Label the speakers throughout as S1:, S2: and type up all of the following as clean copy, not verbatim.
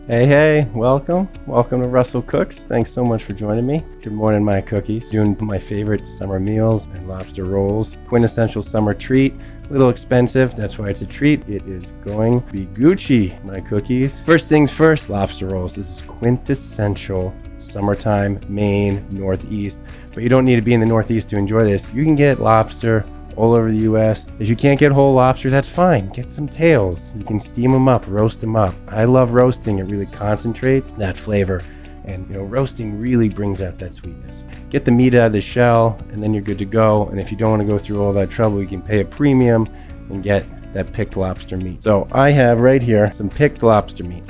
S1: Hey, welcome to Russell Cooks. Thanks so much for joining me. Good morning, my cookies. Doing my favorite summer meals and lobster rolls. Quintessential summer treat. A little expensive, that's why it's a treat. It is going to be Gucci, my cookies. First things first, lobster rolls. This is quintessential summertime, Maine, Northeast. But you don't need to be in the Northeast to enjoy this. You can get lobster all over the U.S. If you can't get whole lobster, that's fine. Get some tails. You can steam them up, roast them up. I love roasting. It really concentrates that flavor. And roasting really brings out that sweetness. Get the meat out of the shell, and then you're good to go. And if you don't want to go through all that trouble, you can pay a premium and get that picked lobster meat. So I have right here some picked lobster meat.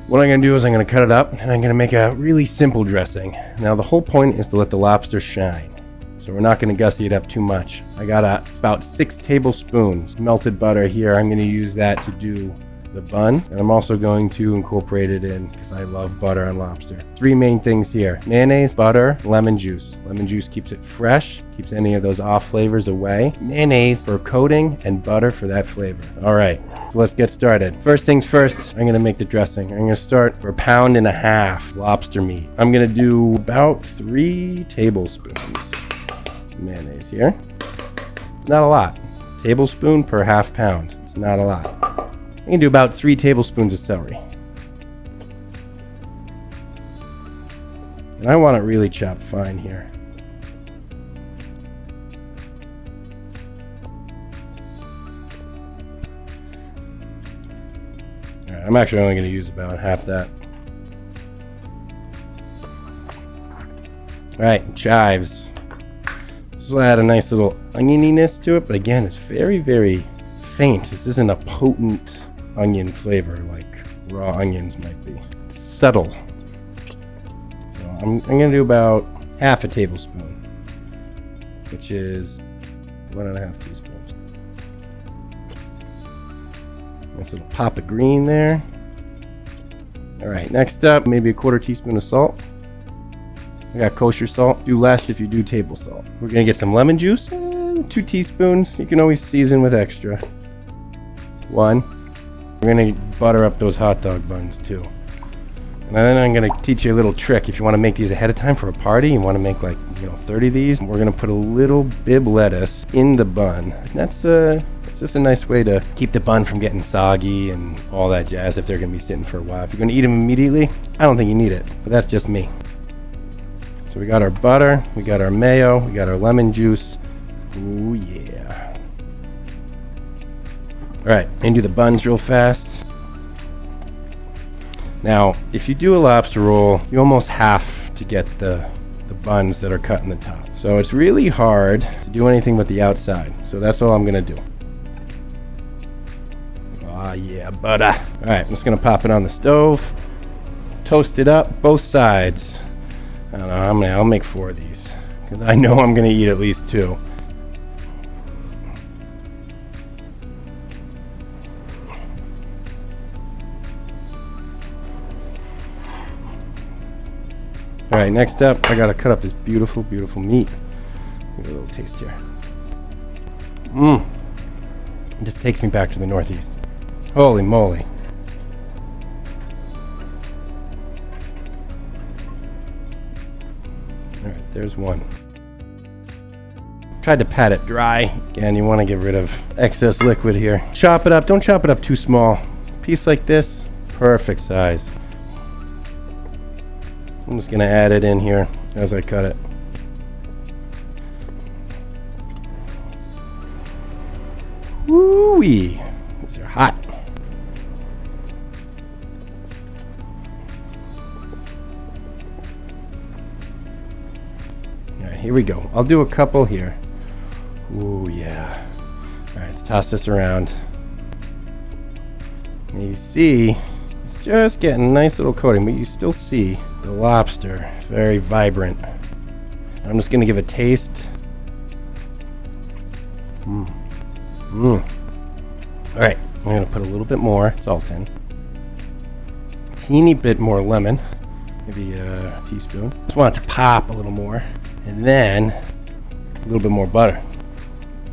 S1: What I'm going to do is I'm going to cut it up, and I'm going to make a really simple dressing. Now the whole point is to let the lobster shine. So we're not going to gussy it up too much. I got about 6 tablespoons melted butter here. I'm going to use that to do the bun. And I'm also going to incorporate it in because I love butter on lobster. 3 main things here: mayonnaise, butter, lemon juice. Lemon juice keeps it fresh, keeps any of those off flavors away. Mayonnaise for coating and butter for that flavor. All right, so let's get started. First things first, I'm going to make the dressing. I'm going to start for 1.5 pounds lobster meat. I'm going to do about 3 tablespoons. Mayonnaise here. Not a lot. Tablespoon per 1/2 pound. It's not a lot. I can do about 3 tablespoons of celery. And I want it really chopped fine here. Alright, I'm actually only going to use about half that. Alright, chives. This will add a nice little onioniness to it, but again, it's very, very faint. This isn't a potent onion flavor like raw onions might be. It's subtle. So I'm going to do about 1/2 tablespoon, which is 1.5 teaspoons. Nice little pop of green there. All right, next up, maybe a 1/4 teaspoon of salt. I got kosher salt. Do less if you do table salt. We're going to get some lemon juice. 2 teaspoons. You can always season with extra. 1. We're going to butter up those hot dog buns too. And then I'm going to teach you a little trick. If you want to make these ahead of time for a party, you want to make 30 of these. We're going to put a little bibb lettuce in the bun. That's it's just a nice way to keep the bun from getting soggy and all that jazz if they're going to be sitting for a while. If you're going to eat them immediately, I don't think you need it. But that's just me. So we got our butter, we got our mayo, we got our lemon juice. Ooh, yeah. All right, and do the buns real fast. Now, if you do a lobster roll, you almost have to get the buns that are cut in the top. So it's really hard to do anything with the outside. So that's all I'm gonna do. Ah, yeah, butter. All right, I'm just gonna pop it on the stove. Toast it up, both sides. I don't know, I'll make 4 of these because I know I'm going to eat at least 2. All right, next up, I got to cut up this beautiful, beautiful meat. Give it a little taste here. It just takes me back to the Northeast. Holy moly. All right, there's one. Tried to pat it dry. Again, you want to get rid of excess liquid here. Chop it up. Don't chop it up too small. A piece like this, perfect size. I'm just going to add it in here as I cut it. Woo-wee. These are hot. Here we go. I'll do a couple here. Ooh, yeah. All right, let's toss this around. And you see, it's just getting a nice little coating, but you still see the lobster. It's very vibrant. I'm just going to give a taste. All right, I'm going to put a little bit more salt in. A teeny bit more lemon. Maybe a teaspoon. Just want it to pop a little more. And then a little bit more butter.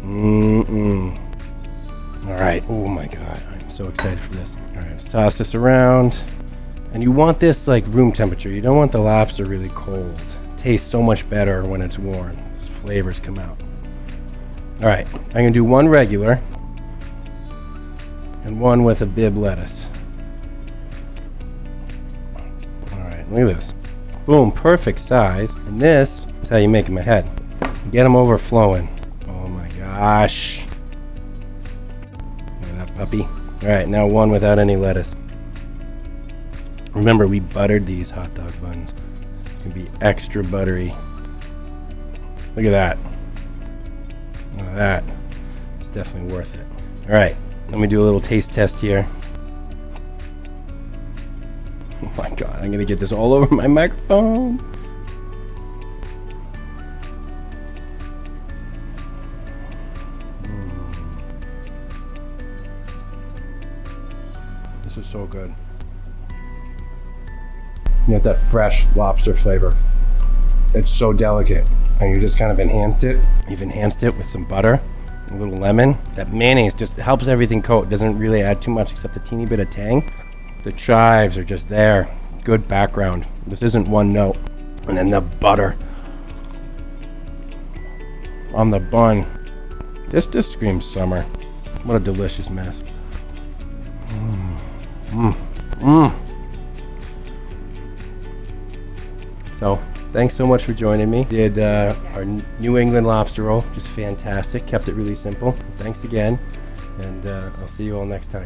S1: All right. Oh my God, I'm so excited for this. All right, let's toss this around. And you want this like room temperature. You don't want the lobster really cold. It tastes so much better when it's warm. Those flavors come out. All right, I'm gonna do one regular and one with a bibb lettuce. All right, look at this. Boom, perfect size. And this is how you make them ahead. Get them overflowing. Oh my gosh. Look at that puppy. All right, now one without any lettuce. Remember, we buttered these hot dog buns. It's gonna be extra buttery. Look at that. Look at that. It's definitely worth it. All right, let me do a little taste test here. Oh my God, I'm gonna get this all over my microphone. This is so good. You get that fresh lobster flavor. It's so delicate. And you just kind of enhanced it. You've enhanced it with some butter, a little lemon. That mayonnaise just helps everything coat. Doesn't really add too much except a teeny bit of tang. The chives are just there. Good background. This isn't one note. And then the butter on the bun. This just screams summer. What a delicious mess. So, thanks so much for joining me. Did our New England lobster roll, just fantastic. Kept it really simple. Thanks again, and I'll see you all next time.